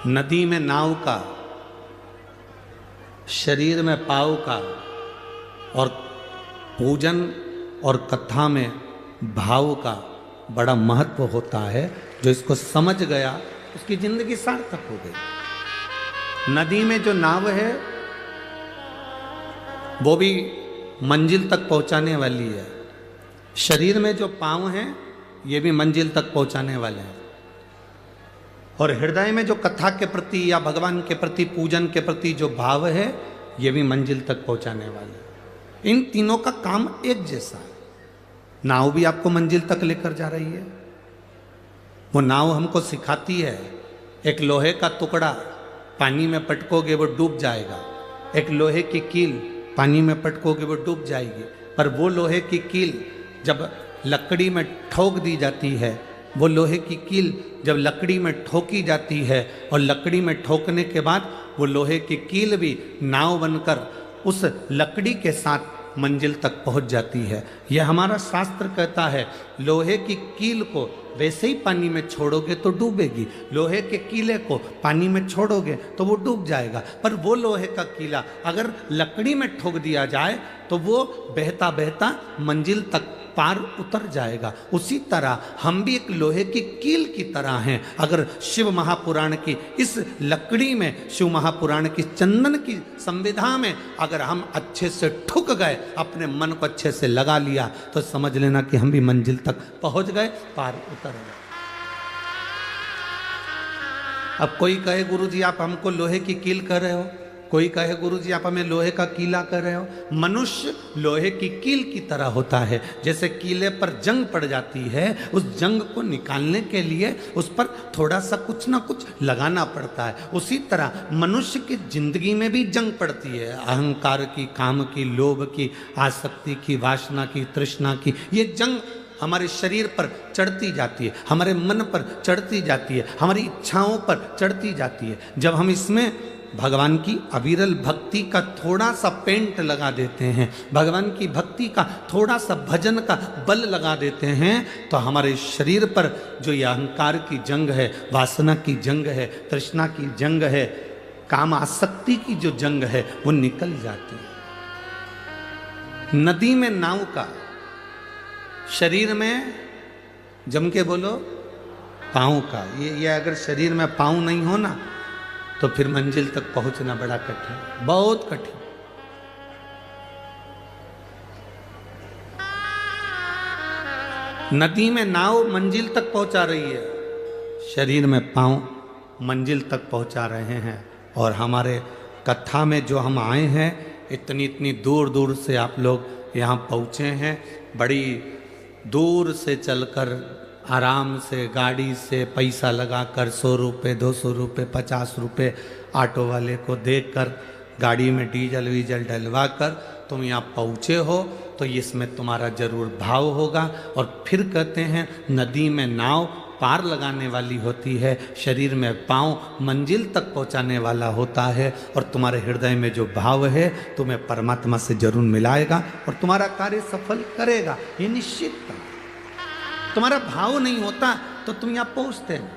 नदी में नाव का, शरीर में पाव का, और पूजन और कथा में भाव का बड़ा महत्व होता है। जो इसको समझ गया उसकी जिंदगी सार्थक हो गई। नदी में जो नाव है वो भी मंजिल तक पहुंचाने वाली है, शरीर में जो पांव हैं ये भी मंजिल तक पहुंचाने वाले हैं, और हृदय में जो कथा के प्रति या भगवान के प्रति, पूजन के प्रति जो भाव है ये भी मंजिल तक पहुंचाने वाले हैं। इन तीनों का काम एक जैसा है। नाव भी आपको मंजिल तक लेकर जा रही है। वो नाव हमको सिखाती है, एक लोहे का टुकड़ा पानी में पटकोगे वो डूब जाएगा, एक लोहे की कील पानी में पटकोगे वो डूब जाएगी, पर वो लोहे की कील जब लकड़ी में ठोक दी जाती है, वो लोहे की कील जब लकड़ी में ठोकी जाती है और लकड़ी में ठोकने के बाद वो लोहे की कील भी नाव बनकर उस लकड़ी के साथ मंजिल तक पहुंच जाती है। यह हमारा शास्त्र कहता है, लोहे की कील को वैसे ही पानी में छोड़ोगे तो डूबेगी, लोहे के कीले को पानी में छोड़ोगे तो वो डूब जाएगा, पर वो लोहे का कीला अगर लकड़ी में ठोक दिया जाए तो वो बहता बहता मंजिल तक पार उतर जाएगा। उसी तरह हम भी एक लोहे की कील की तरह हैं। अगर शिव महापुराण की इस लकड़ी में, शिव महापुराण की चंदन की संविधा में अगर हम अच्छे से ठुक गए, अपने मन को अच्छे से लगा लिया, तो समझ लेना कि हम भी मंजिल तक पहुंच गए, पार उतर गए। अब कोई कहे गुरुजी आप हमको लोहे की कील कर रहे हो, कोई कहे गुरुजी आप हमें लोहे का कीला कर रहे हो। मनुष्य लोहे की कील की तरह होता है। जैसे कीले पर जंग पड़ जाती है, उस जंग को निकालने के लिए उस पर थोड़ा सा कुछ ना कुछ लगाना पड़ता है। उसी तरह मनुष्य की जिंदगी में भी जंग पड़ती है, अहंकार की, काम की, लोभ की, आसक्ति की, वासना की, तृष्णा की। ये जंग हमारे शरीर पर चढ़ती जाती है, हमारे मन पर चढ़ती जाती है, हमारी इच्छाओं पर चढ़ती जाती है। जब हम इसमें भगवान की अविरल भक्ति का थोड़ा सा पेंट लगा देते हैं, भगवान की भक्ति का थोड़ा सा भजन का बल लगा देते हैं, तो हमारे शरीर पर जो ये अहंकार की जंग है, वासना की जंग है, तृष्णा की जंग है, काम आसक्ति की जो जंग है, वो निकल जाती है। नदी में नाव का, शरीर में, जम के बोलो, पाँव का। ये अगर शरीर में पाँव नहीं हो ना तो फिर मंजिल तक पहुंचना बड़ा कठिन, बहुत कठिन। नदी में नाव मंजिल तक पहुंचा रही है, शरीर में पांव मंजिल तक पहुंचा रहे हैं। और हमारे कथा में जो हम आए हैं, इतनी इतनी दूर दूर से आप लोग यहाँ पहुँचे हैं, बड़ी दूर से चलकर, आराम से, गाड़ी से पैसा लगाकर 100 रुपये, 200 रुपये, 50 रुपये ऑटो वाले को देकर, गाड़ी में डीजल वीजल डलवा कर तुम यहाँ पहुँचे हो, तो इसमें तुम्हारा जरूर भाव होगा। और फिर कहते हैं नदी में नाव पार लगाने वाली होती है, शरीर में पाँव मंजिल तक पहुँचाने वाला होता है, और तुम्हारे हृदय में जो भाव है तुम्हें परमात्मा से जरूर मिलाएगा और तुम्हारा कार्य सफल करेगा, ये निश्चित। तुम्हारा भाव नहीं होता तो तुम यहाँ पहुंचते हैं।